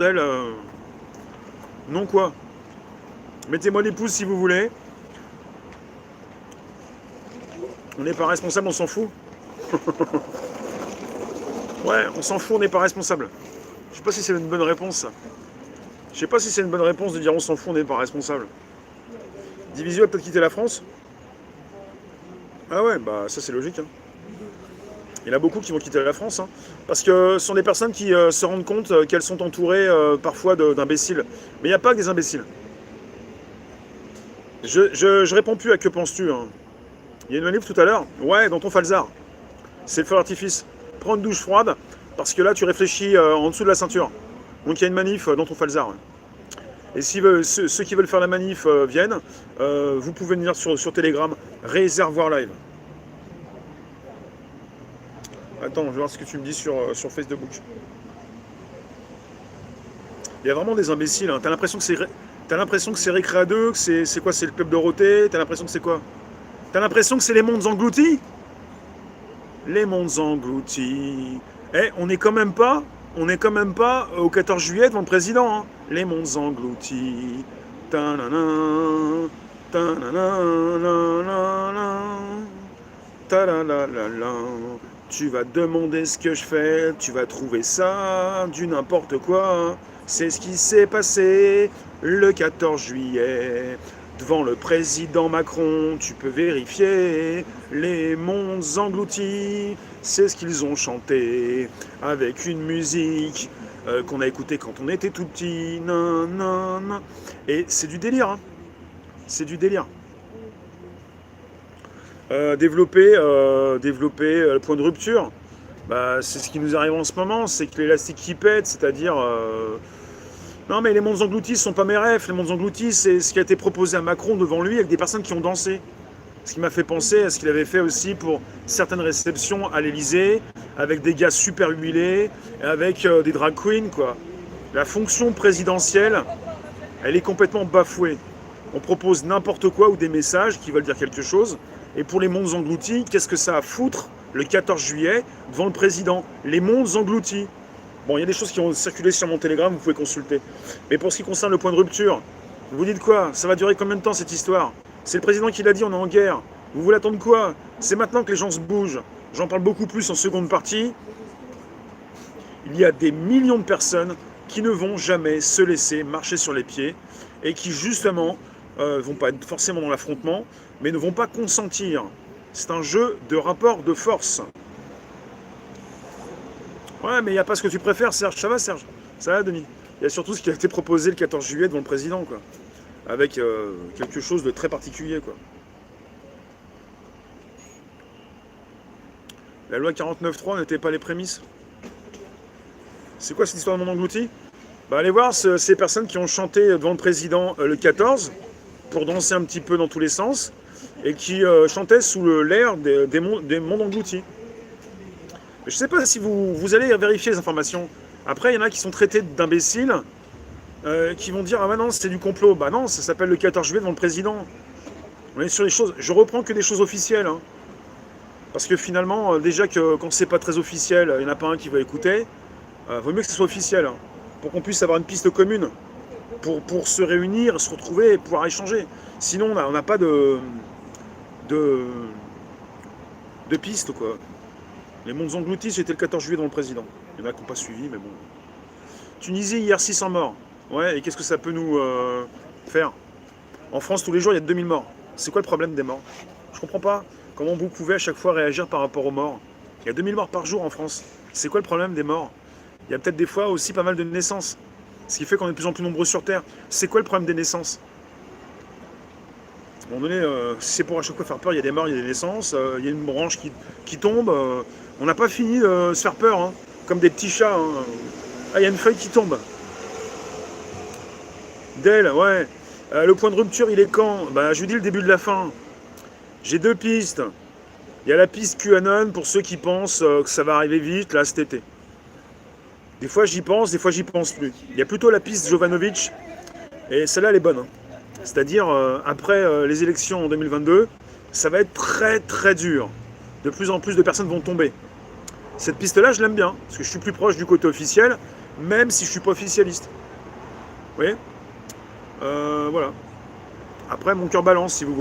bordel. Non quoi. Mettez-moi des pouces si vous voulez. On n'est pas responsable, on s'en fout. Ouais, on s'en fout, on n'est pas responsable. Je sais pas si c'est une bonne réponse, ça. Je sais pas si c'est une bonne réponse de dire on s'en fout, on n'est pas responsable. Divisio a peut-être quitté la France. Ah ouais, bah ça c'est logique. Hein. Il y en a beaucoup qui vont quitter la France. Hein, parce que ce sont des personnes qui se rendent compte qu'elles sont entourées parfois d'imbéciles. Mais il n'y a pas que des imbéciles. Je réponds plus à que penses-tu. Hein. Il y a une manif tout à l'heure. Ouais, dans ton falzar. C'est le feu d'artifice. Prends une douche froide, parce que là tu réfléchis en dessous de la ceinture. Donc il y a une manif dans ton falzar. Ouais. Et si ceux qui veulent faire la manif viennent, vous pouvez venir sur Telegram, Réservoir Live. Attends, je vais voir ce que tu me dis sur Facebook. Il y a vraiment des imbéciles. Hein. T'as l'impression que c'est Récré 2, que c'est quoi? C'est le club Dorothée. T'as l'impression que c'est quoi? T'as l'impression que c'est les mondes engloutis? Les mondes engloutis. Eh, on n'est quand même pas au 14 juillet devant le président. Hein. Les mondes engloutis. Ta-na-na, ta-na-na-na-na-na, ta-la-la-la-la. Tu vas te demander ce que je fais, tu vas trouver ça du n'importe quoi. C'est ce qui s'est passé le 14 juillet. Devant le président Macron, tu peux vérifier les mondes engloutis. C'est ce qu'ils ont chanté avec une musique qu'on a écoutée quand on était tout petit. Nan, nan, nan. Et c'est du délire. Hein. C'est du délire. Développer le point de rupture, bah, c'est ce qui nous arrive en ce moment, c'est que l'élastique qui pète, c'est-à-dire... Non mais les mondes engloutis ne sont pas mes rêves, les mondes engloutis c'est ce qui a été proposé à Macron devant lui avec des personnes qui ont dansé. Ce qui m'a fait penser à ce qu'il avait fait aussi pour certaines réceptions à l'Elysée, avec des gars super huilés, avec des drag queens quoi. La fonction présidentielle, elle est complètement bafouée. On propose n'importe quoi ou des messages qui veulent dire quelque chose. Et pour les mondes engloutis, qu'est-ce que ça a à foutre le 14 juillet devant le président? Les mondes engloutis. Bon, il y a des choses qui ont circulé sur mon Telegram, vous pouvez consulter. Mais pour ce qui concerne le point de rupture, vous dites quoi? Ça va durer combien de temps cette histoire? C'est le président qui l'a dit, on est en guerre. Vous voulez attendre quoi? C'est maintenant que les gens se bougent. J'en parle beaucoup plus en seconde partie. Il y a des millions de personnes qui ne vont jamais se laisser marcher sur les pieds et qui justement vont pas être forcément dans l'affrontement, mais ne vont pas consentir. C'est un jeu de rapport de force. Ouais, mais il n'y a pas ce que tu préfères, Serge. Ça va, Serge? Ça va, Denis? Il y a surtout ce qui a été proposé le 14 juillet devant le président, quoi. Avec quelque chose de très particulier, quoi. La loi 49.3 n'était pas les prémices. C'est quoi cette histoire de monde englouti? Bah, allez voir ces personnes qui ont chanté devant le président le 14 pour danser un petit peu dans tous les sens et qui chantaient sous l'air des mondes engloutis. Je ne sais pas si vous allez vérifier les informations. Après, il y en a qui sont traités d'imbéciles, qui vont dire « Ah bah non, c'est du complot ». Bah non, ça s'appelle le 14 juillet devant le président. On est sur les choses... Je reprends que des choses officielles. Hein. Parce que finalement, déjà que quand c'est pas très officiel, il n'y en a pas un qui va écouter. Vaut mieux que ce soit officiel. Hein, pour qu'on puisse avoir une piste commune. Pour se réunir, se retrouver et pouvoir échanger. Sinon, on n'a pas de piste, quoi. Les mondes engloutis, c'était le 14 juillet dans le président. Il y en a qui n'ont pas suivi, mais bon. Tunisie, hier, 600 morts. Ouais, et qu'est-ce que ça peut nous faire? En France, tous les jours, il y a 2000 morts. C'est quoi le problème des morts? Je comprends pas. Comment vous pouvez à chaque fois réagir par rapport aux morts? Il y a 2000 morts par jour en France. C'est quoi le problème des morts? Il y a peut-être des fois aussi pas mal de naissances. Ce qui fait qu'on est de plus en plus nombreux sur Terre. C'est quoi le problème des naissances? À un moment donné, si c'est pour à chaque fois faire peur, il y a des morts, il y a des naissances, il y a une branche qui tombe. On n'a pas fini de se faire peur, hein, comme des petits chats. Hein. Ah, il y a une feuille qui tombe. D'elle, ouais. Le point de rupture, il est quand? Bah, je vous dis le début de la fin. J'ai deux pistes. Il y a la piste QAnon pour ceux qui pensent que ça va arriver vite, là, cet été. Des fois, j'y pense, des fois, j'y pense plus. Il y a plutôt la piste Jovanovic, et celle-là, elle est bonne. Hein. C'est-à-dire, après les élections en 2022, ça va être très, très dur. De plus en plus de personnes vont tomber. Cette piste-là, je l'aime bien, parce que je suis plus proche du côté officiel, même si je suis pas officialiste. Vous voyez. Voilà. Après, mon cœur balance, si vous voulez.